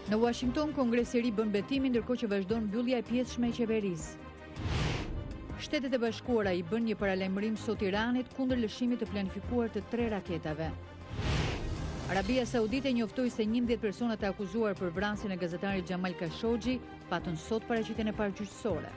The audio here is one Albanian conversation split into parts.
Në Washington, Kongresi i ri bën betimin ndërkohë që vazhdon mbyllja e pjesëshme e qeverisë. Shtetet e Bashkuara i bën një paralajmërim sot Iranit kundër lëshimit të planifikuar të 3 raketave. Arabia Saudite njoftoi se 11 persona të akuzuar për vrasjen e gazetarit Jamal Khashoggi patën sot paraqitjen e parë gjyqësore.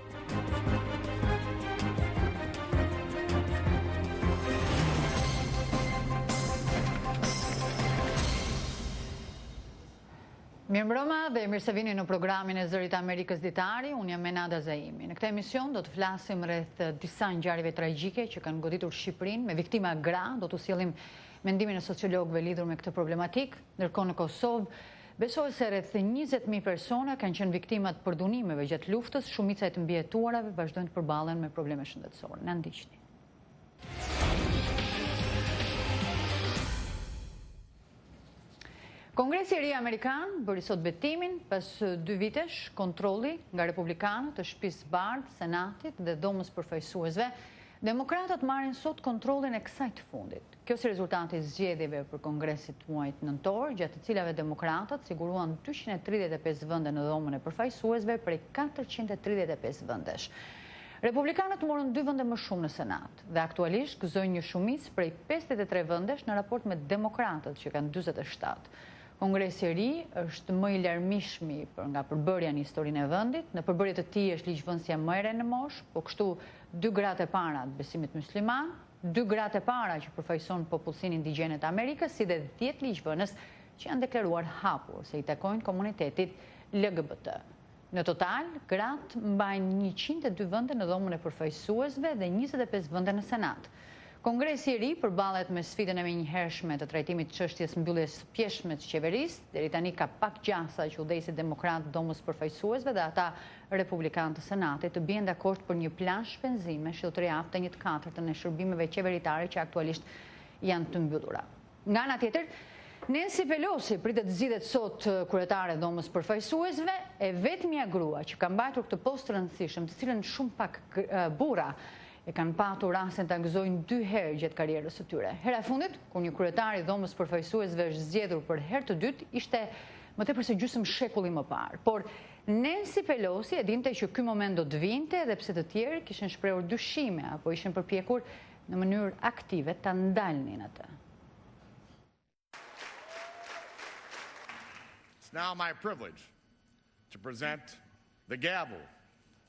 Mirëmbrëma dhe mirë se vini në programin e Zërit Amerikës Ditari, unë jam Menada Zaimi. Në këtë emision do të flasim rreth disa ngjarjeve tragjike që kanë goditur Shqipërinë me viktima gra, do të sjellim mendimin e sociologëve lidhur me këtë problematik. Ndërkohë në Kosovë besohet se rreth 20.000 persona kanë qenë viktima të përdunimeve gjatë luftës, shumica e të mbijetuarave vazhdojnë të përballen me probleme shëndetësore. Na ndiqni. Kongresi i ri Amerikan bëri sot betimin pas 2 vitesh kontrolli nga republikanët të Shtëpisë së Bardhë, Senatit dhe Dhomës përfaqësuesve. Demokratët marrin sot kontrollin e kësaj të fundit. Kjo si rezultati i zgjedhjeve për Kongresit muajit nëntor, gjatë të cilave demokratët siguruan 235 vende në Dhomën e përfaqësuesve prej 435 vendesh. Republikanët morën 2 vende më shumë në Senat dhe aktualisht gëzojnë një shumicë prej 53 vendesh në raport me demokratët që kanë 47. Kongresi i ri është më i larmishmi nga përbërja në historinë e vendit. Në përbërje të tij është ligjvënësja më e re në moshë, po kështu 2 gratë e para të besimit musliman, 2 gratë e para që përfaqëson popullsinë indigjene të Amerikës, si dhe 10 ligjvënës që janë deklaruar hapur se i takojnë komunitetit LGBT. Në total, gratë mbajnë 102 vende në Dhomën e përfaqësuesve dhe 25 vende në Senat. Kongresi i ri përballet me sfidën e menjëhershme të trajtimit të çështjes mbylljes së pjeshme të qeverisë. Deri tani ka pak gjasa që udhëheqësit demokratë Dhomës përfaqësuesve dhe ata republikanë të Senatit të bien dakord për një plan shpenzime që do të japte 1/4 e shërbimeve qeveritare që aktualisht janë të mbyllura. Nga ana tjetër, Nancy Pelosi pritet të zgjidhet sot kryetare e Dhomës përfaqësuesve, e vetmja grua që ka mbajtur këtë postë të rëndësishëm, të cilën shumë pak burra e kanë patur rastin ta gëzojnë 2 herë gjatë karrierës së tyre. Hera e fundit, kur një kryetar i Dhomës përfaqësuesve është zgjedhur për herë të dytë, ishte më tepër se gjysmë shekulli më parë. Por Nancy Pelosi e dinte që ky moment do të vinte dhe pse të tjerë kishin shprehur dyshime apo ishin përpjekur në mënyrë aktive ta ndalnin atë. It's now my privilege to present the gavel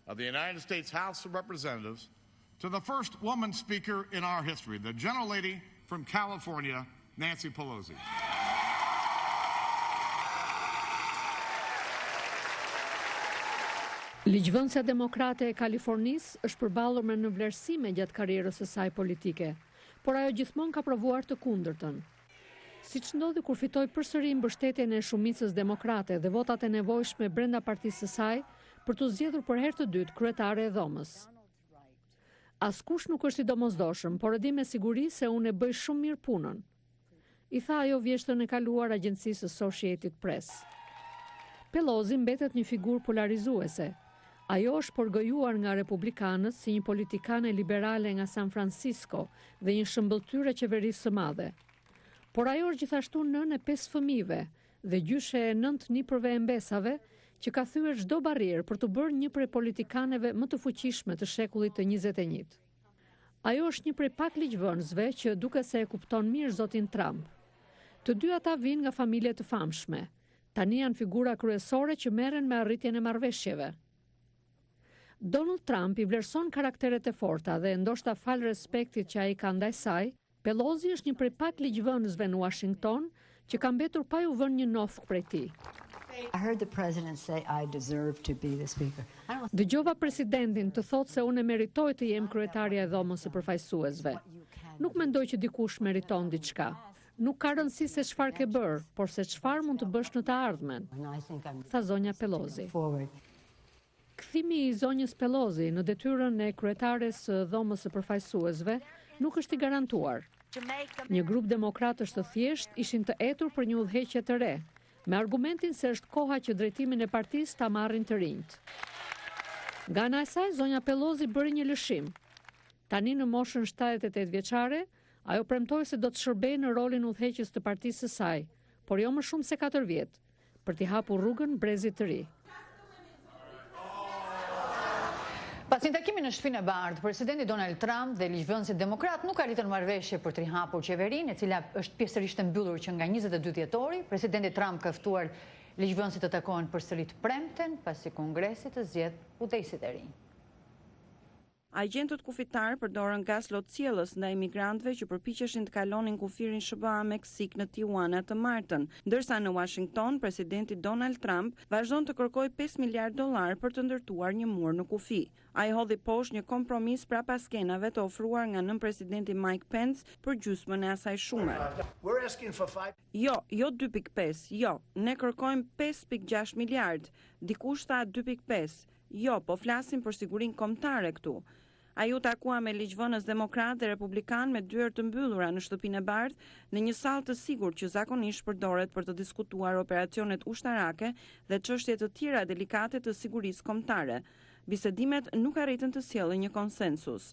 of the United States House of Representatives to the first woman speaker in our history, the gentlelady from California, Nancy Pelosi. Ligjvënësja demokrate e Kalifornisë është përballur me nënvlerësime gjatë karrierës së saj politike, por ajo gjithmonë ka provuar të kundërtën. Siç ndodhi kur fitoi përsëri mbështetjen e shumicës demokrate dhe votat e nevojshme brenda partisë së saj për të zgjedhur për herë të dytë kryetare e Dhomës. Askush nuk është i domosdoshëm, por e di me siguri se unë e bëj shumë mirë punën, i tha ajo vjeshtën e kaluar agjencisë Associated Press. Pelosi mbetet një figurë polarizuese. Ajo është përgojuar nga republikanët si një politikane liberale nga San Francisco dhe një shëmbëltyr e qeverisë së madhe. Por ajo është gjithashtu nënë e 5 fëmijëve dhe gjyshe e 9 nipërve e mbesave, që ka thyer çdo barrierë për të bërë një prej politikaneve më të fuqishme të shekullit të 21. Ajo është një prej pak ligjvënësve që duke se e kupton mirë zotin Trump. Të dy ata vinë nga familje të famshme. Tani janë figura kryesore që merren me arritjen e marrëveshjeve. Donald Trump i vlerëson karakteret e forta dhe ndoshta fal respektit që ai ka ndaj saj, Pelosi është një prej pak ligjvënësve në Washington që ka mbetur pa u vënë një nofk prej tij. I heard the president say I deserve to be the speaker. Dëgjova presidentin të thotë se unë meritoj të jem kryetaria e Dhomës së përfaqësuesve. Nuk mendoj që dikush meriton diçka. Nuk ka rëndësi se çfarë ke bërë, por se çfarë mund të bësh në të ardhmen, tha zonja Pelosi. Kthimi i zonjës Pelosi në detyrën e kryetares së Dhomës së përfaqësuesve nuk është i garantuar. Një grup demokratësh të thjesht ishin të etur për një udhëheqje të re, me argumentin se është koha që drejtimin e partisë ta marrin të rinjt. Nga ana e saj, zonja Pelosi bëri një lëshim. Tani në moshën 78 vjeçare, ajo premtoi se do të shërbejë në rolin udhëheqës të partisë së saj, por jo më shumë se 4 vjet, për t'i hapur rrugën brezit të ri. Pas një takimi në Shtëpinë e Bardhë, presidenti Donald Trump dhe ligjvënësit demokrat nuk arritën marrëveshje për të rihapur qeverinë, e cila është pjesërisht e mbyllur që nga 22 dhjetori. Presidenti Trump ka ftuar ligjvënësit të takohen përsëri të premten, pasi Kongresi të zgjedh udhëheqësit e rinj. Agjentët kufitar përdorën gaz lotësielës ndaj migrantëve që përpiqeshin të kalonin kufirin SBA-Meksik në Tijuana të martën, ndërsa në Washington presidenti Donald Trump vazhdon të kërkojë $5 miliardë për të ndërtuar një mur në kufi. Ai hodhi poshtë një kompromis prapas skenave të ofruar nga nën-presidenti Mike Pence për gjysmën e asaj shume. Jo 2.5, jo, ne kërkojmë 5.6 miliardë, dikush tha 2.5. Jo, po flasim për sigurinë kombëtare këtu. Ai u takua me ligjvënës demokrat dhe republikan me dyert të mbyllura në Shtëpinë e Bardhë në një sallë të sigurt që zakonisht përdoret për të diskutuar operacionet ushtarake dhe çështje të tjera delikate të sigurisë kombëtare. Bisedimet nuk arritën të sjellin një konsensus.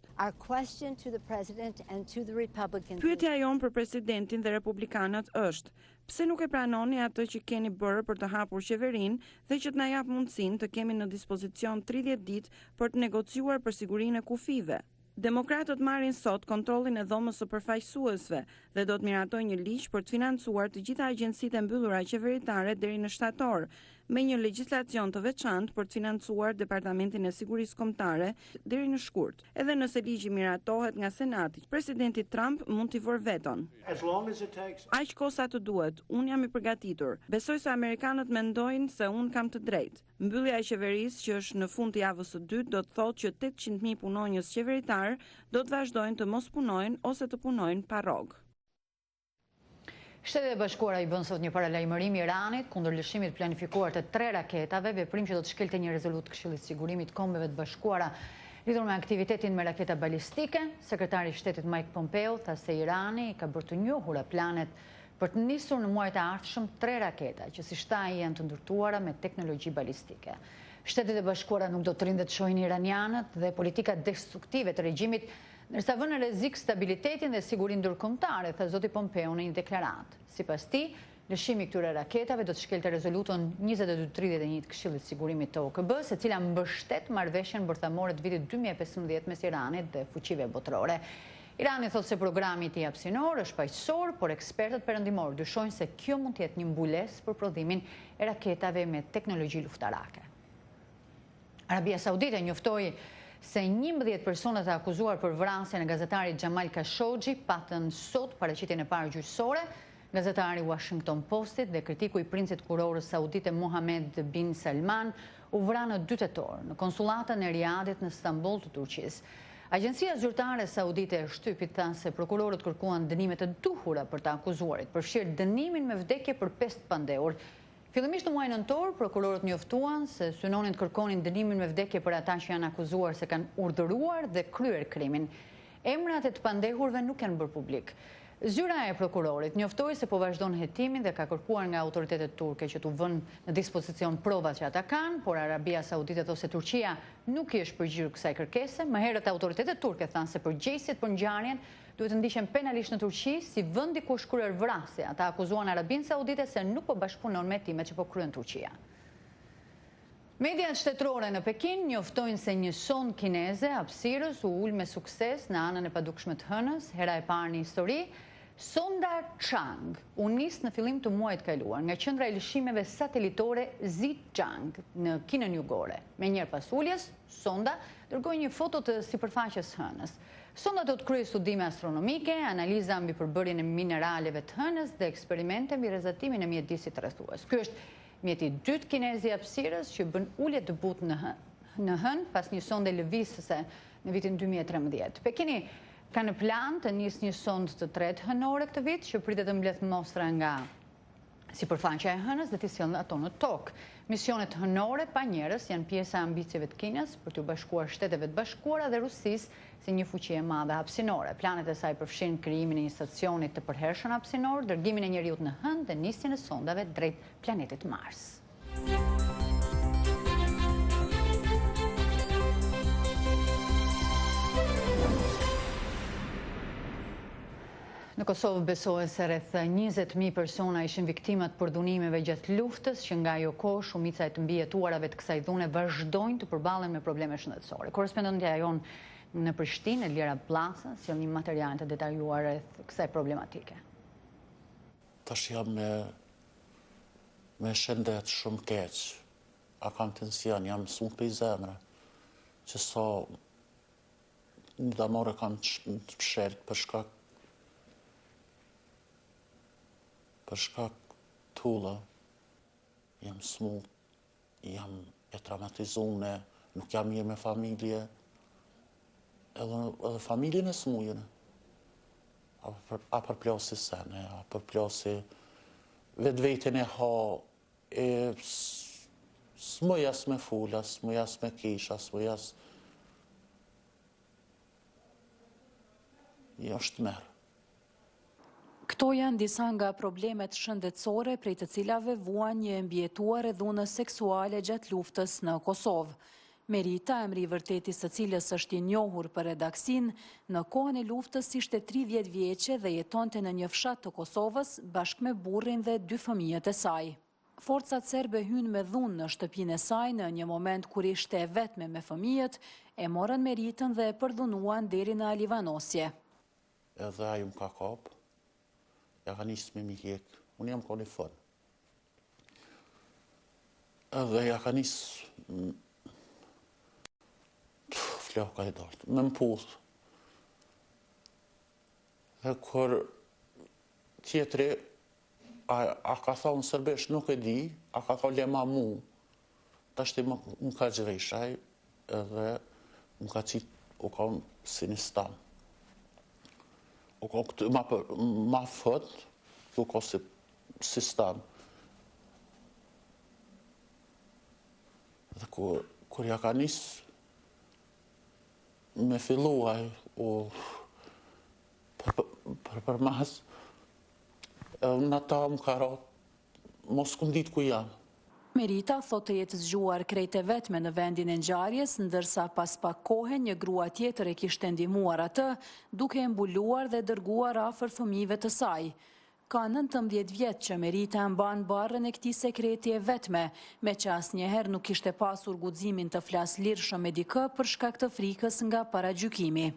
Pyetja jon për presidentin dhe republikanët është: pse nuk e pranoni atë që keni bërë për të hapur qeverinë dhe që të na jap mundësinë të kemi në dispozicion 30 ditë për të negociuar për sigurinë e kufive? Demokratët marrin sot kontrollin e dhomës së përfaqësuesve dhe do të miratojnë një ligj për të financuar të gjitha agjencitë e mbyllura qeveritare deri në shtator, me një legjislacion të veçantë për të financuar Departamentin e Sigurisë Kombëtare deri në shkurt. Edhe nëse ligji miratohet nga Senati, presidenti Trump mund t'i vërë veton. Aq kohë sa të duhet, unë jam i përgatitur. Besoj se amerikanët mendojnë se unë kam të drejtë. Mbyllja e qeverisë që është në fund të javës së dytë do të thotë që 800.000 punonjës qeveritar do të vazhdojnë të mos punojnë ose të punojnë pa rrogë. Shtetet e Bashkuara i bën sot një paralajmërim Iranit kundër lëshimit planifikuar të 3 raketave, veprim që do të shkelte një rezolut të Këshillit të Sigurimit të Kombeve të Bashkuara lidhur me aktivitetin me raketa balistike. Sekretari i Shtetit Mike Pompeo tha se Irani ka bërë të njohura planet për të nisur në muajt e ardhshëm 3 raketa që si shtaj janë të ndërtuara me teknologji balistike. Shtetet e Bashkuara nuk do të rrinë të shohin iranianët dhe politika destruktive të regjimit, ndërsa vënë në rrezik stabilitetin dhe sigurinë ndërkombëtare, tha zoti Pompeo në një deklaratë. Sipas tij, lëshimi i këtyre raketave do të shkelte rezolutën 2231 të Këshillit të Sigurimit të OKB, se cila mbështet marrëveshjen bërthamore të vitit 2015 mes Iranit dhe fuqive botërore. Irani thotë se programi i tij hapësinor është paqësor, por ekspertët perëndimor dyshojnë se kjo mund të jetë një mbulesë për prodhimin e raketave me teknologji luftarake. Arabia Saudite njoftoi se 11 personat e akuzuar për vrasjen e gazetarit Jamal Khashoggi patën sot paraqitjen e parë gjyqësore. Gazetari Washington Postit dhe kritiku i princit kurorës saudite Mohammed bin Salman u vra në 2 tetor në konsullatën e Riyadit në Stamboll të Turqisë. Agjencia zyrtare saudite e shtypit tha se prokurorët kërkuan dënime të duhura për të akuzuarit, përfshirë dënimin me vdekje për 5 pandehur. Fillimisht në muajin nëntor, prokurorët njoftuan se synonin të kërkonin dënimin me vdekje për ata që janë akuzuar se kanë urdhëruar dhe kryer krimin. Emrat e të pandehurve nuk janë bërë publik. Zyra e prokurorit njoftoi se po vazhdon hetimin dhe ka kërkuar nga autoritetet turke që t'u vënë në dispozicion provat që ata kanë, por Arabia Saudite thosë se Turqia nuk i është përgjigjer kësaj kërkese. Më herët autoritetet turke thanë se përgjegjësit për ngjarjen duhet të ndiqen penalisht në Turqi si vendi ku është kryer vrasje. Ata akuzuan Arabinë Saudite se nuk po bashkëpunon me hetimet që po kryen Turqia. Mediat shtetërore në Pekin njoftojnë se një sond kineze hapësirës u ul me sukses në anën e padukshme të hënës, hera e parë në histori. Sonda Chang u nis në fillim të muajit kaluar nga qendra e lëshimeve satelitore Xizang në Kinën Jugore. Me njëherë pas uljes, sonda dërgoi një foto të sipërfaqes hënës. Sonda do të kryejë studime astronomike, analiza mbi përbërjen e mineraleve të hënës dhe eksperimente mbi rrezatimin e mjedisit rrethues. Ky është mjeti i dytë kinez i hapësirës që bën ulje debut në hënë pas një sonde lëvizëse në vitin 2013. Pekini ka në plan të nisë një sond të tretë hënore këtë vit që pritet të mbledh mostra nga Sipërfaqja e hënës dhe t'i sjellë ato në tokë. Misionet hënore pa njerëz janë pjesa e ambicieve të Kinës për t'u bashkuar Shteteve të Bashkuara dhe Rusisë si një fuqi e madhe hapësinore. Planet e saj përfshin krijimin e një stacioni të përhershëm hapësinor, dërgimin e njeriut në hënë dhe nisjen e sondave drejt planetit Mars. Në Kosovë besohet se rreth 20.000 persona ishin viktimat përdhunimeve gjatë luftës, që nga ajo kohë shumica e të mbijetuarave të kësaj dhune vazhdojnë të përballen me probleme shëndetësore. Korrespondentja jon në Prishtinë, Elvira Pllasa, sjell një material të detajuar rreth kësaj problematike. Tash jam me shëndet shumë keq. A kam tension, jam shumë për i zemre. Që sa një damore kam të psherit për shkak tulla. Jam smut, jam e traumatizune, nuk jam mirë me familje. Edhe familjen e smujën. A përplosi sene, a përplosi vetë vetën e ha, s'mëjas me fula, s'mëjas me kisha, s'mëjas... Jo është merë. Këto janë disa nga problemet shëndetësore prej të cilave vuan një mbijetuar e dhunës seksuale gjatë luftës në Kosovë. Merita, emri i vërtetis së cilës është i njohur për redaksin, në kohën e luftës ishte 30 vjeçe dhe jetonte në një fshat të Kosovës bashkë me burrin dhe 2 fëmijët e saj. Forcat serbe hynë me dhunë në shtëpinë e saj në një moment kur ishte e vetme me fëmijët, e morën Meritën dhe e përdhunuan deri në livanosje. Edhe ajo më ka kapë. Ja ka njësë me mjek, unë jam kolifon. Edhe ja ka njësë... Floka e daltë, me më puthë. Dhe kur tjetëri, a ka thonë sërbesh nuk e di, a ka thonë lema mu, ta shti më ka gjveshaj, edhe më ka qitë, u ka si një stamë. U ka këtë ma fët, u ka si stamë. Dhe kur ja ka njësë, me filluaj për mas, në ata më ka ratë, mos këmë ditë ku janë. Merita thot të jetë zgjuar krejt e vetme në vendin e ngjarjes, ndërsa pas pak kohe një grua tjetër e kishte ndihmuar atë, duke e mbuluar dhe dërguar afër fëmijëve të saj. Ka 19 vjetë që Merita mban barrën e këtij sekreti e vetme, me që asnjëherë nuk kishte pasur guximin të flas lirshëm me dikë për shkak të frikës nga paragjykimi.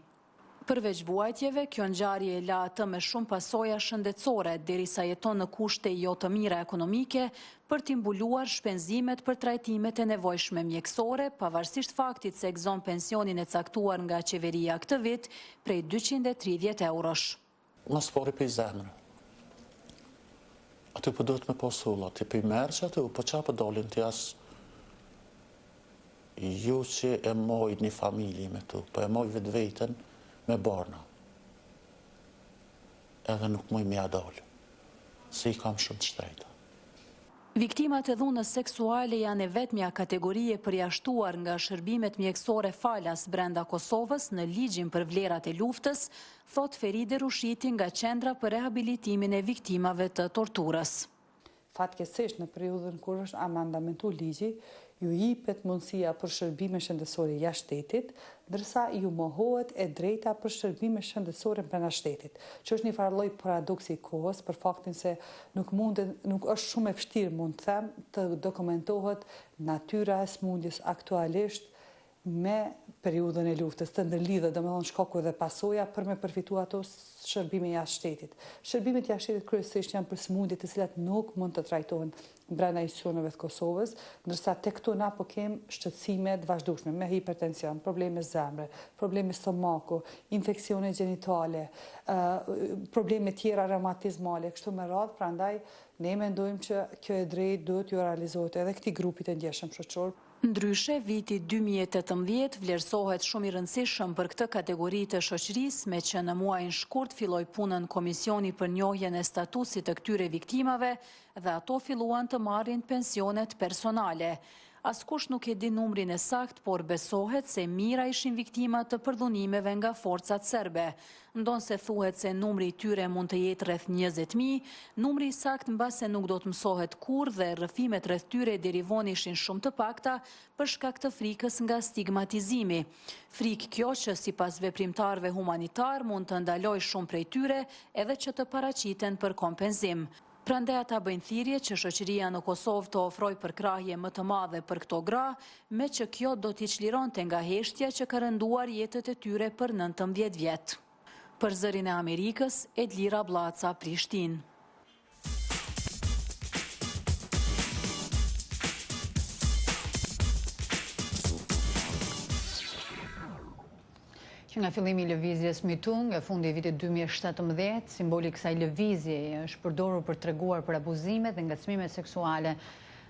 Përveç vuajtjeve, kjo ngjarje e la atë me shumë pasoja shëndetësore, derisa jeton në kushte jo të mira ekonomike për t'i mbuluar shpenzimet për trajtimet e nevojshme mjekësore, pavarësisht faktit se gëzon pensionin e caktuar nga qeveria këtë vit prej 230 eurosh. Më spori për i zemrë. Aty për duhet me posulla, aty për i merë që aty, për qa për dolin të jasë ju që e moj një familje me tu, për e moj vetë vetën me barna. Edhe nuk mëj me adolë, se i kam shumë të shtrejta. Viktimat e dhunës seksuale janë e vetmja kategorie përjashtuar nga shërbimet mjekësore falas brenda Kosovës në ligjin për vlerat e luftës, thot Feride Rushiti nga Qendra për Rehabilitimin e Viktimave të Torturës. Fatkeqësisht në periudhën kur është amandamentu ligji, ju jepet mundësia për shërbime shëndetësore jashtë shtetit, ndërsa ju mohohet e drejta për shërbime shëndetësore brenda shtetit, që është një farë lloj paradoksi i kohës për faktin se nuk është shumë e vështirë, mund të them, të dokumentohet natyra e smundjes aktualisht me periudhën e luftës, të ndërlidhet, domethënë shkaku dhe pasoja për me përfitu ato shërbime jashtë shtetit. Shërbimet jashtë shtetit kryesisht janë për smundje të cilat nuk mund të trajtohen brenda institucioneve të Kosovës, ndërsa tek këto na po kem shqetësime të vazhdueshme me hipertension, probleme zemre, probleme stomaku, infeksione gjenitale, probleme tjera reumatizmale, kështu me radhë, prandaj ne mendojmë që kjo e drejtë duhet ju realizohet edhe këtij grupit të ndjeshëm shoqëror. Ndryshe, viti 2018 vlerësohet shumë i rëndësishëm për këtë kategori të shoqërisë, me që në muajin shkurt filloi punën Komisioni për njohjen e statusit të këtyre viktimave dhe ato filluan të marrin pensionet personale. Askush nuk e di numrin e sakt, por besohet se mijëra ishin viktima të përdhunimeve nga forcat serbe. Ndonse thuhet se numri i tyre mund të jetë rreth 20.000, numri i sakt mbase nuk do të mësohet kurrë dhe rrëfimet rreth tyre derivonishin shumë të pakta për shkak të frikës nga stigmatizimi. Frikë kjo që sipas veprimtarëve humanitar mund të ndalojë shumë prej tyre edhe që të paraqiten për kompenzim. Prandaj ata bëjnë thirrje që shoqëria në Kosovë të ofrojë përkrahje më të madhe për këto gra, me që kjo do t'i çlironte nga heshtja që ka rënduar jetët e tyre për 19 vjet. Për Zërin e Amerikës, Edlira Blaca, Prishtinë. Që nga fillimi i lëvizjes Me Too, nga fundi i vitit 2017, simboli i kësaj lëvizjeje është përdorur për treguar për abuzimet dhe ngacmimet seksuale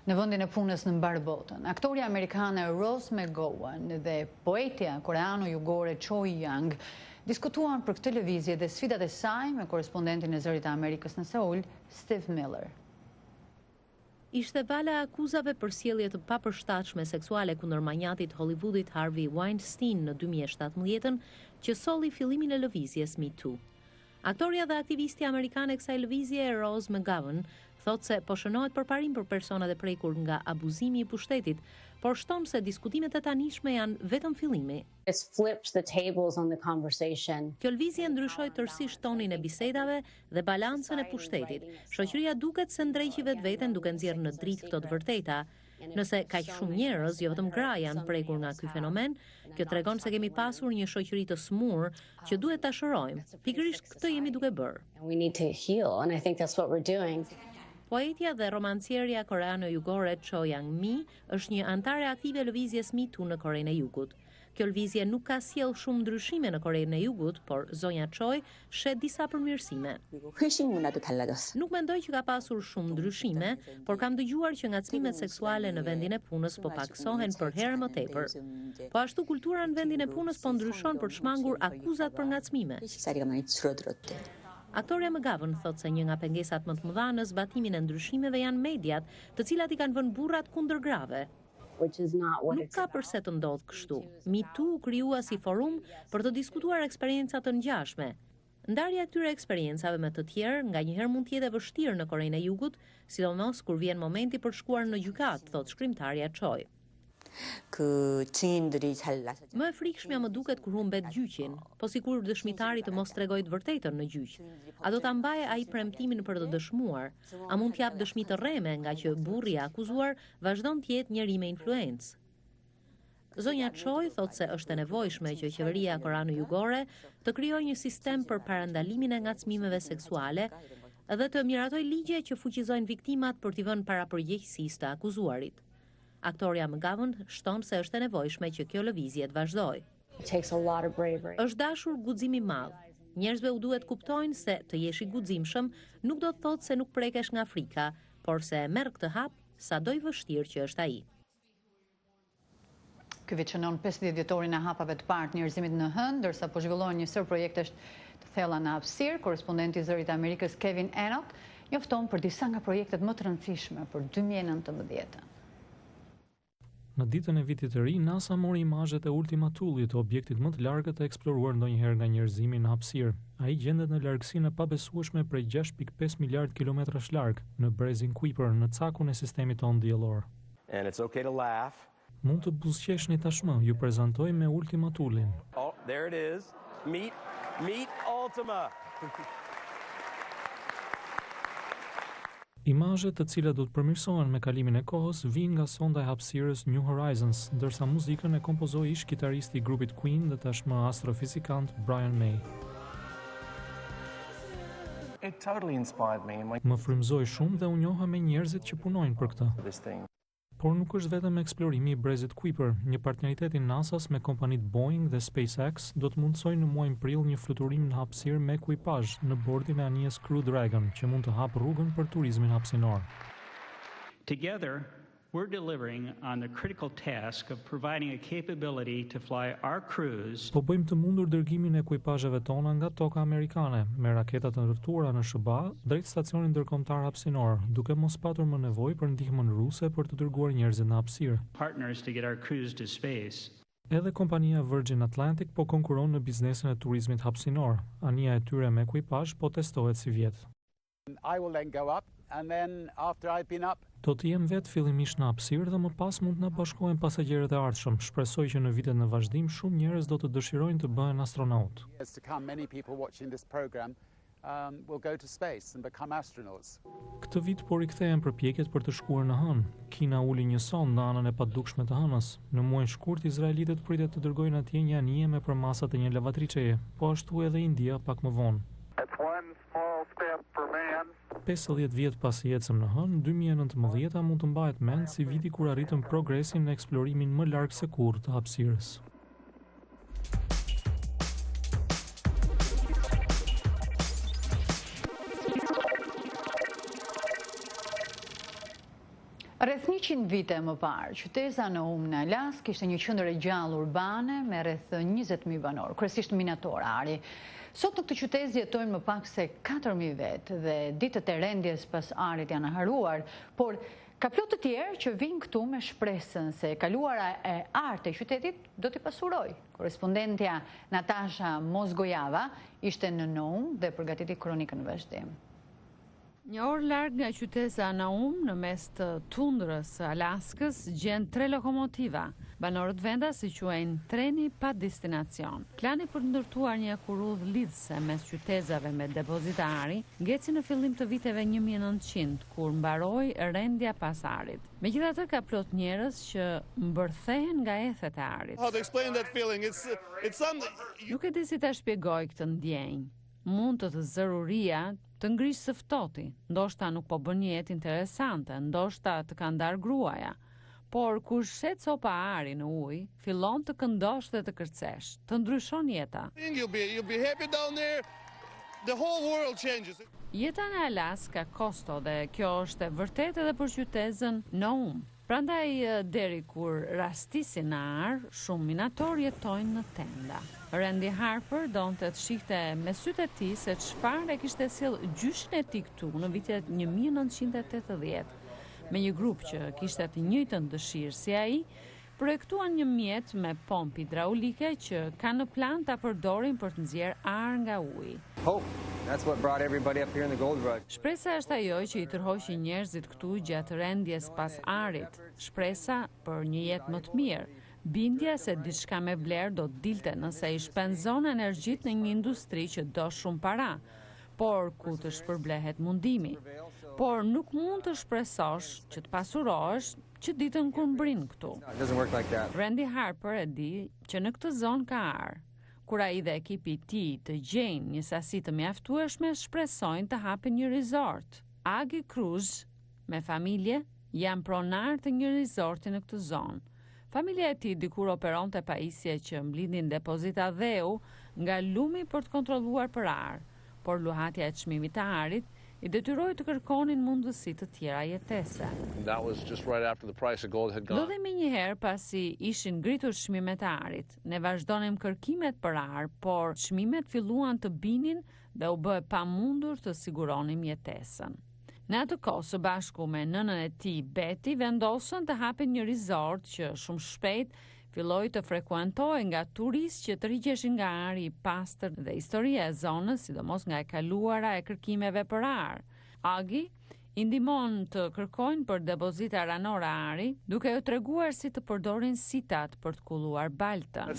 në vendin e punës në mbar botën. Aktoria amerikane Rose McGowan dhe poetja koreano-jugore Choi Yang diskutuan për këtë lëvizje dhe sfidat e saj me korespondentin e Zërit të Amerikës në Seul, Steve Miller. Ishte vala akuzave për sjellje të papërshtatshme seksuale kundër manjatit Hollywoodit Harvey Weinstein në 2017 që solli fillimin e lëvizjes Me Too. Aktoria dhe aktivisti amerikane kësaj lëvizje, Rose McGowan, thotë se po shënohet përparim për personat e prekur nga abuzimi i pushtetit, por shton se diskutimet e tanishme janë vetëm fillimi. Kjo lëvizje ndryshoi tërësisht tonin e bisedave dhe balancën e pushtetit. Shoqëria duket se ndreqi vetveten duke nxjerrë në dritë këto të vërteta. Nëse kaq shumë njerëz, jo vetëm gra, janë prekur nga ky fenomen, kjo tregon se kemi pasur një shoqëri të smur që duhet ta shërojmë. Pikërisht këtë jemi duke bërë. Poetja dhe romancierja koreano-jugore Choi Yang-mi është një antare aktive e lëvizjes Me Too në Korenë e Jugut. Kjo lëvizje nuk ka sjell shumë ndryshime në Korenë e Jugut, por zonja Choi shet disa përmirësime. Nuk mendoj që ka pasur shumë ndryshime, por kam dëgjuar që ngacmimet seksuale në vendin e punës po paksohen për herë më tepër. Po ashtu kultura në vendin e punës po ndryshon për të shmangur akuzat për ngacmime. Aktoria McGowan thotë se një nga pengesat më të mëdha në zbatimin e ndryshimeve janë mediat, të cilat i kanë vënë burrat kundër grave. Nuk ka përse të ndodhë kështu. Me Too u krijua si forum për të diskutuar eksperienca të ngjashme. Ndarja e këtyre eksperiencave me të tjerë nganjëherë mund të jetë e vështirë në Korenë e Jugut, sidomos kur vjen momenti për shkuar në gjykat, thotë shkrimtarja Choi. Më e frikshmja më duket kur humbet gjyqin, po sikur dëshmitari të mos tregojë të vërtetën në gjyq. A do ta mbajë ai premtimin për të dëshmuar? A mund t'jap dëshmi të rreme nga që burri i akuzuar vazhdon të jetë njeri me influencë? Zonja Choi thotë se është e nevojshme që qeveria koreano-jugore të krijojë një sistem për parandalimin e ngacmimeve seksuale dhe të miratojë ligje që fuqizojnë viktimat për t'i vënë parapërgjegjësisë të akuzuarit. Aktoria McGowan shton se është e nevojshme që kjo lëvizje të vazhdojë. Është dashur guxim i madh. Njerëzve u duhet kuptojnë se të jesh i guximshëm nuk do të thotë se nuk prekesh nga frika, por se e merr këtë hap sado i vështirë që është ai. Ky vit shënon 50 vjetorin e hapave të parë të njerëzimit në Hënë, ndërsa po zhvillohen një sër projektesh të thella në hapësirë. Korrespondenti i Zërit të Amerikës Kevin Enoch njofton për disa nga projektet më të rëndësishme për 2019. Në ditën e vitit të ri, NASA mori imazhet e Ultima Thule të objektit më të largët të eksploruar ndonjëherë nga njerëzimi në hapësirë. Ai gjendet në largësinë e pabesueshme prej 6.5 miliard kilometrash larg në brezin Kuiper në cakun e sistemit tonë diellor. Mund të buzëqeshni tashmë, ju prezantoj me Ultima Thulin. Oh, there it is. Meet Ultima. Imazhet të cilat do të përmirësohen me kalimin e kohës vijnë nga sonda e hapësirës New Horizons, ndërsa muzikën e kompozoi ish-kitaristi i grupit Queen dhe tashmë astrofizikant Brian May. Më frymëzoi shumë dhe u njoha me njerëzit që punojnë për këtë. Por nuk është vetëm eksplorimi i brezit Kuiper, një partneritet i NASA-s me kompanitë Boeing dhe SpaceX do të mundsojë në muajin prill një fluturim në hapësirë me ekuipazh në bordin e anijes Crew Dragon, që mund të hapë rrugën për turizmin hapësinor. Together, we're delivering on the critical task of providing a capability to fly our crews. Po bëjmë të mundur dërgimin e ekuipazheve tona nga toka amerikane me raketa të ndërtuara në SBA drejt stacionit ndërkombëtar hapësinor, duke mos patur më nevojë për ndihmën ruse për të dërguar njerëzit në hapësirë. Partners to get our crews to space. Edhe kompania Virgin Atlantic po konkuron në biznesin e turizmit hapësinor. Anija e tyre me ekuipazh po testohet si vjet. I will then go up and then after I've been up Do të jem vetë fillimisht në hapësirë dhe më pas mund të na bashkohen pasagerët e ardhshëm. Shpresoj që në vitet në vazhdim shumë njerëz do të dëshirojnë të bëhen astronaut. Years to come, many people watching this program will go to space and become astronauts. Këtë vit po rikthehen përpjekjet për të shkuar në hënë. Kina uli një sond në anën e padukshme të hënës. Në muajin shkurt izraelitët pritet të dërgojnë atje një anije me përmasat e një lavatriçeje, po ashtu edhe India pak më vonë. 50 vjet pas jetës në hënë, 2019 mund të mbahet mend si viti kur arritëm progresin në eksplorimin më larg se kurrë të hapësirës. Rreth 100 vite më parë, qyteza Naum në Alaskë ishte një qendër e gjallë urbane me rreth 20.000 banor, kryesisht minatorari. Sot në këtë qytet jetojnë më pak se 4.000 vetë dhe ditët e rendjes pas arit janë haruar, por ka plot të tjerë që vinë këtu me shpresën se kaluara e artë e qytetit do t'i pasuroj. Korespondentja Natasha Mozgojava ishte në Naum dhe përgatiti kronikën në vazhdim. Një orë larg nga qytesa Naum, në mes të tundrës së Alaskës, gjen 3 lokomotiva. Banorët vendas i quajnë treni pa destinacion. Plani për të ndërtuar një kurudh lidhse mes qytezave me depozitari ngeci në fillim të viteve 1900, kur mbaroi rendja pas arit. Megjithatë ka plot njerëz që mbërthehen nga ethet e arit. Nuk e di si ta shpjegoj këtë ndjenjë. Mund të zëruria të ngrish së ftohti, ndoshta nuk po bën një jetë interesante, ndoshta të ka ndar gruaja. Por kur shet copa ari në ujë, fillon të këndosh dhe të kërcesh, të ndryshon jeta. Jeta në Alaskë ka kosto dhe kjo është e vërtetë edhe për qytetin Naum. Prandaj deri kur rastisin në ar, shumë minator jetojnë në tenda. Randy Harper donte të shihte me sytë e tij se çfarë e kishte sjell gjyshin e tij këtu në vitet 1980. Me një grup që kishte të njëjtën dëshirë si ai, projektuan një mjet me pompë hidraulike që kanë në plan ta përdorin për të nxjerrë ar nga uji. Shpresa është ajo që i tërhoqi njerëzit këtu gjatë rendjes pas arit, shpresa për një jetë më të mirë, bindja se diçka me vlerë do të dilte nëse i shpenzon energjit në një industri që do shumë para, por ku të shpërblehet mundimi. Por nuk mund të shpresosh që të pasurohesh që ditën kur mbrin këtu. Randy Harper e di që në këtë zonë ka ar. Kur ai dhe ekipi i tij të gjejnë një sasi të mjaftueshme, shpresojnë të hapin një resort. Agi Cruz me familje janë pronar të një resorti në këtë zonë. Familja e tij dikur operonte pajisje që mblidhin depozita dheu nga lumi për të kontrolluar për ar, por luhatja e çmimit të arit i detyroi të kërkonin mundësi të tjera jetese. Lodhi me njëherë pasi ishin ngritur çmimet e arit. Ne vazhdonim kërkimet për ar, por çmimet filluan të binin dhe u bë pamundur të siguronim jetesën. Në atë kohë, së bashku me nënën e tij Betty, vendosën të hapin një resort që shumë shpejt filloi të frekuentohej nga turistë që të rriqeshin nga ari i pastër dhe historia e zonës, sidomos nga e kaluara e kërkimeve për ar. Agi i ndihmon të kërkojnë për depozita ranore ari, duke u treguar si të përdorin sitat për të kulluar baltën.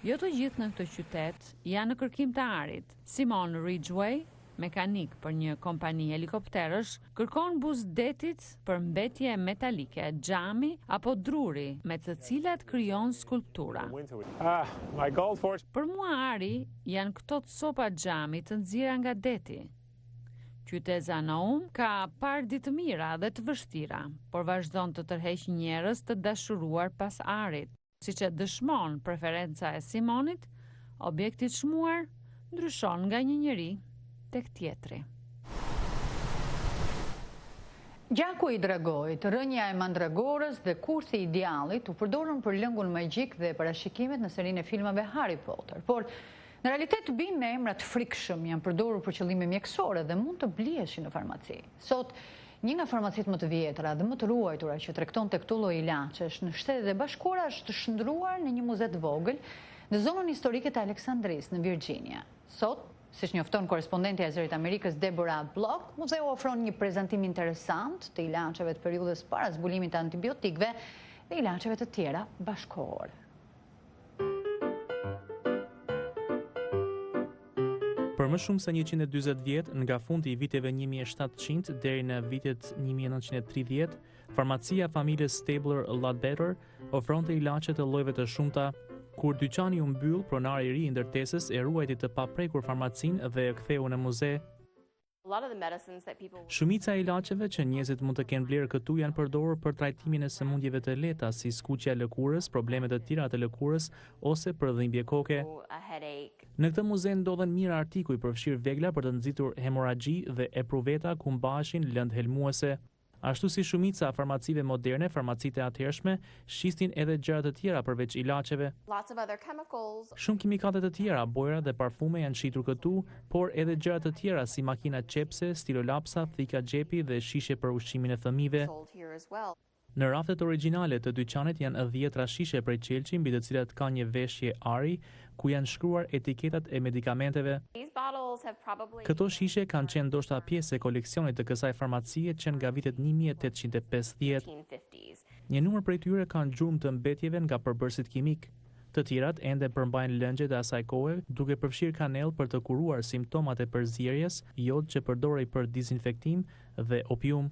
Jo të gjithë në këtë qytet janë në kërkim të arit. Simon Ridgway, mekanik për një kompani helikopterësh, kërkon buzdetit për mbetje metalike, xhami apo druri me të cilat krijon skulptura. Për mua ari janë këto copa xhami të nxjera nga deti. Qyteza Naum ka parë ditë të mira dhe të vështira, por vazhdon të tërheq njerëz të dashuruar pas arit. Siç e dëshmon preferenca e Simonit, objekti i çmuar ndryshon nga një njeri tek tjetri. Gjaku i dragojit, rënja e mandragorës dhe kurthi i djallit u përdorën për lëngun magjik dhe parashikimet në serinë e filmave Harry Potter. Por në realitet binë në emrat frikshëm janë përdorur për qëllime mjekësore dhe mund të blieshin në farmaci. Sot, një nga farmacit më të vjetra dhe më të ruajtura që tregton tek këto lloj ilaçesh në Shtetet e Bashkuara është shndruar në një muze të vogël në zonën historike të Aleksandrisë në Virginia. Sot, siç njofton korespondenti e Zërit Amerikës Deborah Block, muzeu ofron një prezantim interesant të ilaçeve të periudhës para zbulimit të antibiotikëve dhe ilaçeve të tjera bashkëkohore. Për më shumë se 140 vjet, nga fundi i viteve 1700 deri në vitet 1930, farmacia familjes Stabler-Ledbetter ofronte ilaçe të llojeve të shumta. Kur dyqani u mbyll, pronari i ri i ndërtesës e ruajti të paprekur farmacinë dhe e ktheu në muze. Shumica e ilaçeve që njerëzit mund të kenë blerë këtu janë përdorur për trajtimin e sëmundjeve të lehta si skuqja e lëkurës, probleme të tjera të lëkurës ose për dhimbje koke. Në këtë muze ndodhen mijëra artikuj përfshirë vegla për të nxitur hemoragji dhe epruveta ku mbaheshin lëndë helmuese. Ashtu si shumica farmacive moderne, farmacitë e atëhershme shistin edhe gjëra të tjera përveç ilaçeve. Shumë kimikate të tjera, bojra dhe parfume janë shitur këtu, por edhe gjëra të tjera si makina qepse, stilolapsa, thika xhepi dhe shishe për ushqimin e fëmijëve. Në raftet origjinale të dyqanit janë 10 shishe prej qelçi mbi të cilat ka një veshje ari ku janë shkruar etiketat e medikamenteve. Këto shishe kanë qenë ndoshta pjesë e koleksionit të kësaj farmacie që nga vitet 1850. Një numër prej tyre kanë gjurmë të mbetjeve nga përbërësit kimik. Të tjerat ende përmbajnë lëngjet e asaj kohe, duke përfshirë kanellë për të kuruar simptomat e përzierjes, jod që përdorej për dizinfektim dhe opium.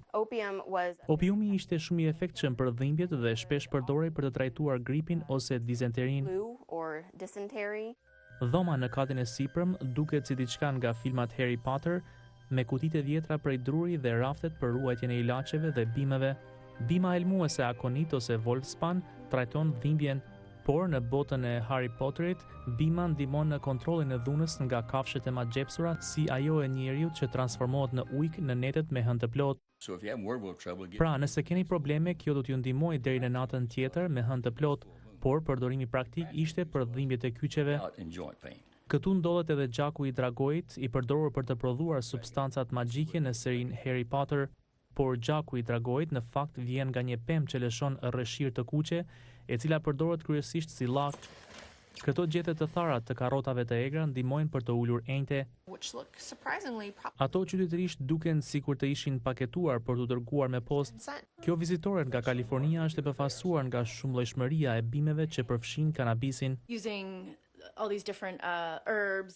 Opiumi ishte shumë i efektshëm për dhimbjet dhe shpesh përdorej për të trajtuar gripin ose dizenterin. Dhoma në katin e sipërm duket si diçka nga filmat Harry Potter, me kutitë e vjetra prej druri dhe raftet për ruajtjen e ilaçeve dhe bimëve. Bima helmuese akonit ose Wolfspan trajton dhimbjen. Por në botën e Harry Potterit, bima ndihmon në kontrollin e dhunës nga kafshët e magjepsura si ajo e njeriut që transformohet në ujk në netet me hënë të plot. Pra, nëse keni probleme, kjo do t'ju ndihmojë deri në natën tjetër me hënë të plot, por përdorimi praktik ishte për dhimbjet e kyçeve. Këtu ndodhet edhe gjaku i dragojit, i përdorur për të prodhuar substancat magjike në serinë Harry Potter. Por gjaku i dragojit në fakt vjen nga një pemë që lëshon rreshirë të kuqe, e cila përdoret kryesisht si llak. Këto gjethe të thara të karrotave të egra ndihmojnë për të ulur enjte. Ato qytetërisht duken sikur të ishin paketuar për të dërguar me postë. Kjo vizitore nga Kalifornia është e befasuar nga shumëllojshmëria e bimeve që përfshin kanabisin.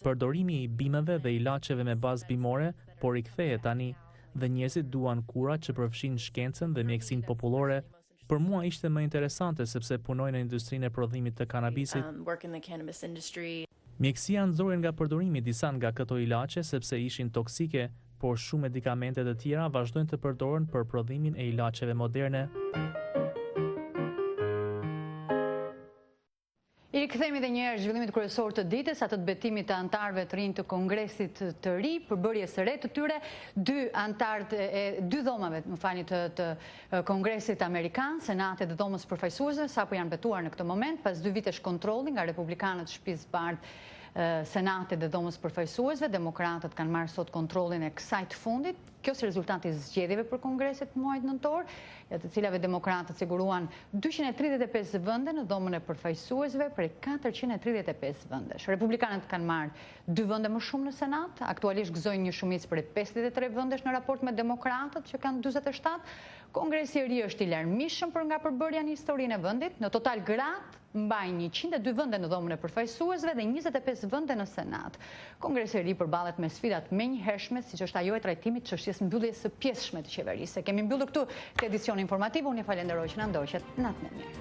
Përdorimi i bimeve dhe ilaçeve me bazë bimore, por i kthehet tani. Dhe njerëzit duan kura që përfshin shkencën dhe mjekësinë popullore. Për mua ishte më interesante sepse punoj në industrinë e prodhimit të kanabisit. Mjekësia nxorën nga përdorimi disa nga këto ilaçe sepse ishin toksike, por shumë medikamente të tjera vazhdojnë të përdoren për prodhimin e ilaçeve moderne. I rikthehemi edhe një herë zhvillimit kryesor të ditës, atë të betimit të antarëve të rinj të Kongresit të ri, përbërjes së re të tyre, dy dhomave, të Kongresit Amerikan, Senatit dhe dhomës përfaqësuese, sapo janë betuar në këtë moment, pas 2 vitesh kontrolli nga republikanët Shtëpisë Bardhë, Senatit dhe dhomës përfaqësuesve, demokratët kanë marrë sot kontrollin e kësaj të fundit. Kjo si rezultati i zgjedhjeve për Kongresit muajit nëntor, të cilave demokratët siguruan 235 vende në dhomën e përfaqësuesve prej 435 vendesh. Republikanët kanë marrë 2 vende më shumë në Senat, aktualisht gëzojnë një shumicë prej 53 vendesh në raport me demokratët që kanë 47. Kongresi i ri është i larmishëm për nga përbërja në historinë e vendit. Në total gratë mbajnë 102 vende në dhomën e përfaqësuesve dhe 25 vende në Senat. Kongresi i ri përballet me sfidat menjëhershme, siç është ajo e trajtimit të çështjes mbylljes së pjesëshme të qeverisë. Kemi mbyllur këtu këtë edicion informativ. Unë ju falenderoj që na ndoqët. Natë më mirë.